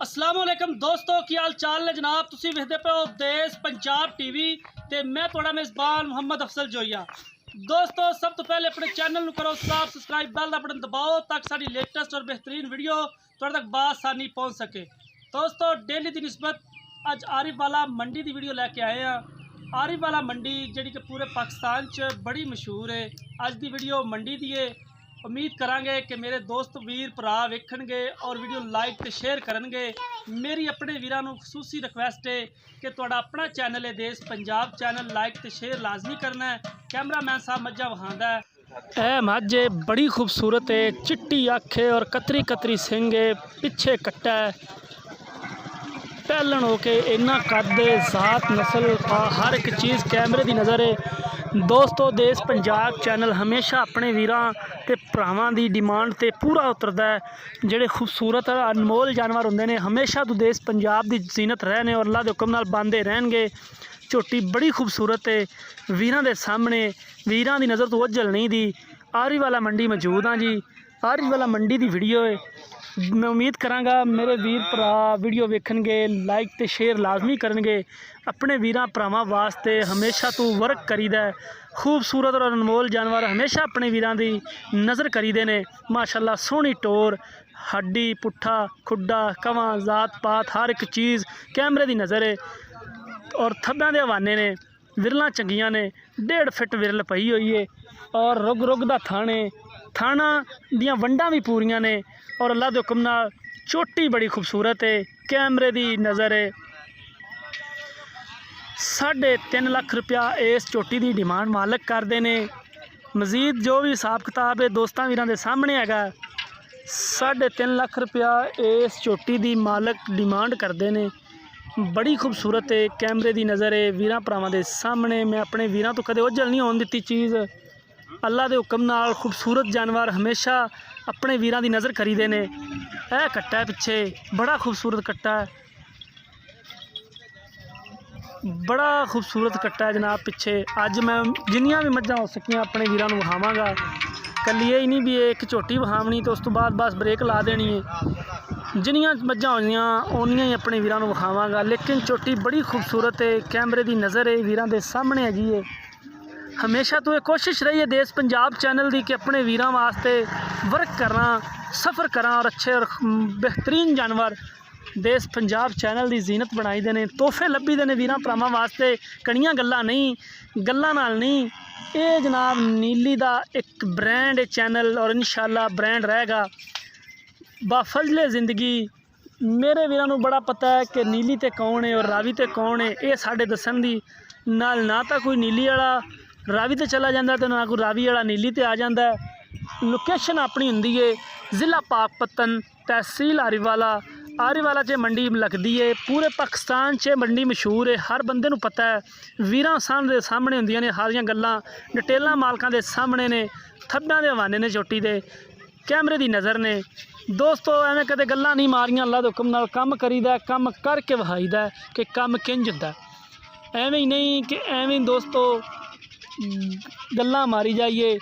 अस्सलाम वालेकुम दोस्तों, की हाल चाल ने जनाब। तुसी वेखदे पे हो देश पंजाब टीवी ते मैं तुहाड़ा मेज़बान मुहम्मद अफसल जोइया। दोस्तों सब तो पहले अपने चैनल नूं करो सब्सक्राइब, बेल दा बटन दबाओ ताकि साडी लेटेस्ट और बेहतरीन वीडियो तुहाडे तक बासानी पहुँच सके। दोस्तों डेली की निस्बत अज आरिफ वाला मंडी की वीडियो लैके आए हैं। आरिफ वाला मंडी जिहड़ी कि पूरे पाकिस्तान च बड़ी मशहूर है। अज की वीडियो मंडी दी है। उम्मीद करांगे कि मेरे दोस्त वीर भरा वेखणगे और वीडियो लाइक ते शेयर करनगे। मेरी अपने वीरां नूं खसूसी रिक्वेस्ट है कि तुहाडा अपना चैनल है देश पंजाब चैनल लाइक ते शेयर लाजमी करना है। कैमरामैन साहब मज्जा वहांदा है। ए मज्ज बड़ी खूबसूरत है, चिट्टी अख है और कतरी कतरी सिंग है, पिछे कट्टा है, पहलन होके इन्ना कद ज़ात नस्ल का हर एक चीज़ कैमरे की नज़र है। दोस्तों देश पंजाब चैनल हमेशा अपने वीरां ते भरावां दी डिमांड ते पूरा उतरदा है। जिहड़े खूबसूरत अनमोल जानवर हुंदे ने हमेशा तो देश पंजाब दी जीनत रहने और अल्लाह दे हुक्म नाल बांधे रहणगे। झोटी बड़ी खूबसूरत है, वीरां दे सामने वीरां दी नज़र तो ओझल नहीं दी। आरिफ वाला मंडी मौजूद हाँ जी। आरिफ वाला मंडी दी वीडियो है। मैं उम्मीद करांगा मेरे वीर भरा वीडियो वेखणगे, लाइक ते शेयर लाजमी करनगे। अपने वीरां भरावां वास्ते हमेशा तो वर्क करीदा है। खूबसूरत और अनमोल जानवर हमेशा अपने वीरां दी नज़र करीदे ने। माशाअल्लाह सोहनी टोर, हड्डी, पुट्ठा, खुड्डा, कवां, जात पात हर एक चीज़ कैमरे की नज़र है। और थब्बां दे हवाने ने, विरलां चंगियां ने, 1.5 फिट विरल पई हुई है और रुग रुग दा थाने थाना दियां वंडां भी पूरियां ने और अल्लाह दे हुक्म नाल चोटी बड़ी खूबसूरत है, कैमरे की नज़र है। 3.5 लाख रुपया इस चोटी की डिमांड मालक करते हैं। मजीद जो भी हिसाब किताब है दोस्तां वीरां दे सामने हैगा। 3.5 लाख रुपया इस चोटी की मालक डिमांड करते हैं। बड़ी खूबसूरत है, कैमरे की नज़र है, वीरां भरावां दे सामने। मैं अपने वीरां तो कदे ओझल नहीं होने दित्ती चीज़। अल्लाह दे हुक्म नाल खूबसूरत जानवर हमेशा अपने वीरां दी नज़र करीदे ने। यह कट्टा है पिछे, बड़ा खूबसूरत कट्टा है, बड़ा खूबसूरत कट्टा है जनाब पिछे। अज मैं जिन्नियां भी मज्जां हो सकियां अपने वीरां नूं विखावांगा। कल्ली ये ही नहीं भी एक झोटी विखावनी तो उस तो बाद बस ब्रेक ला देनी है। जिन्नियां मज्जां होईयां उन्नियां ही अपने वीरां नूं विखावांगा। लेकिन झोटी बड़ी खूबसूरत है, कैमरे की नज़र है, वीरां दे सामने हैगी है। हमेशा तो ये कोशिश रही है देश पंजाब चैनल की कि अपने वीरां वास्ते वर्क करा, सफ़र करा और अच्छे और बेहतरीन जानवर देश पंजाब चैनल की जीनत बनाई देने, तोहफे लभी देने वीरां भरावां वास्ते। कड़ियां गल्लां नहीं, गल्लां नाल नहीं। ये जनाब नीली दा एक ब्रांड है चैनल और इंशाअल्लाह ब्रांड रहेगा बाफजले ज़िंदगी। मेरे वीरां नूं बड़ा पता है कि नीली ते कौन है और रावी ते कौन है। ये साढ़े दसन दी नाल ना तो कोई नीली वाला रावी ते चला जाता तो ना कोई रावी वाला नीली ते आ जाता है। लोकेशन अपनी होंदी है ज़िला पाकपतन, तहसील आरिफ वाला च मंडी लगती है। पूरे पाकिस्तान च मंडी मशहूर है, हर बंदे नूं पता है। वीरां दे सामने होंदियां ने सारियां गल्लां, डिटेलां मालकां दे सामने ने, थब्बां दे हवाने ने, चोटी दे कैमरे की नज़र ने। दोस्तों एवें कदे गल्लां नहीं मारियां, अल्लाह दे हुक्म नाल कम करीदा, कम करके वहाईदा कि कम किंज हुंदा। एवें ही नहीं कि एवें दोस्तों गल्लां मारी जाइए,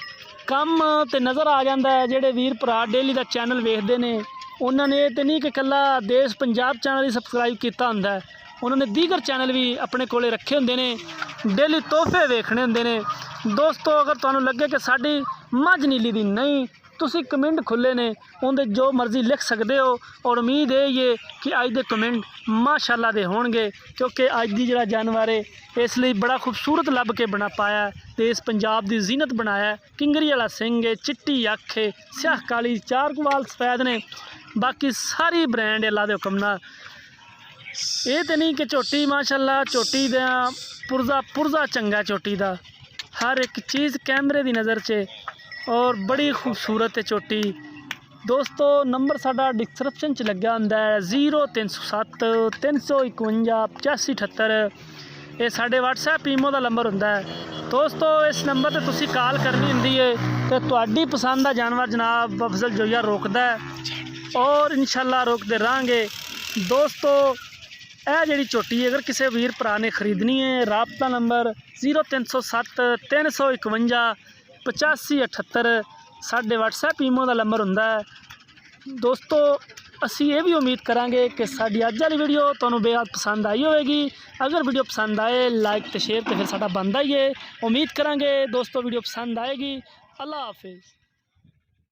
कम तो नज़र आ जाता है। जेडे वीर भरा डेली का चैनल वेखते हैं उन्होंने तो नहीं कि कला देश पंजाब चैनल ही सबसक्राइब किया होंदा है, उन्होंने दीगर चैनल भी अपने कोले रखे होंदे ने, डेली तोहफे वेखने होंदे ने। दोस्तों अगर तुहानूं लगे कि साडी मझ नीली दी नहीं, तुसी कमेंट खुले ने, उनके जो मर्जी लिख सकते हो। और उम्मीद यही है कि अज दे कमेंट माशाअल्लाह दे होणगे, क्योंकि अज दी जिहड़ा जानवर है इसलिए बड़ा खूबसूरत लभ के बना पाया है, देश पंजाब की जीनत बनाया है। किंगरी वाला सिंह है, चिट्टी अख है, स्याह काली, 4 वाल सफैद ने, बाकी सारी ब्रांड अल्लाह दे हुक्म नाल। ये तो नहीं कि झोटी माशाअल्लाह झोटी दा पुरजा चंगा, झोटी दा हर एक चीज़ कैमरे की नज़र से और बड़ी खूबसूरत है झोटी। दोस्तों नंबर साडा डिस्क्रिप्शन च लग्या हुंदा है 0307 351 8578। ये साढ़े WhatsApp ईमो का नंबर हुंदा है। दोस्तों इस नंबर पर तुसी कॉल करनी हुंदी है तो तुहाडी पसंद का जानवर जनाब अफजल जोइया रोकदा है और इंशाअल्लाह रोकते रहेंगे। दोस्तों यह जी झोटी अगर किसी वीर भरा ने खरीदनी है, राबता नंबर 0307 351 8578 साढ़े WhatsApp ईमो का नंबर हुंदा है। दोस्तों ਅਸੀਂ ਇਹ ਵੀ ਉਮੀਦ ਕਰਾਂਗੇ ਕਿ ਸਾਡੀ ਅੱਜ ਵਾਲੀ ਵੀਡੀਓ ਤੁਹਾਨੂੰ ਬੇहद ਪਸੰਦ ਆਈ ਹੋਵੇਗੀ। ਅਗਰ ਵੀਡੀਓ ਪਸੰਦ ਆਏ ਲਾਈਕ ਤੇ ਸ਼ੇਅਰ ਤੇ ਫਿਰ ਸਾਡਾ ਬਣਦਾ ਹੀ ਹੈ। ਉਮੀਦ ਕਰਾਂਗੇ ਦੋਸਤੋ ਵੀਡੀਓ ਪਸੰਦ ਆਏਗੀ। ਅੱਲਾ ਹਾਫਿਜ਼।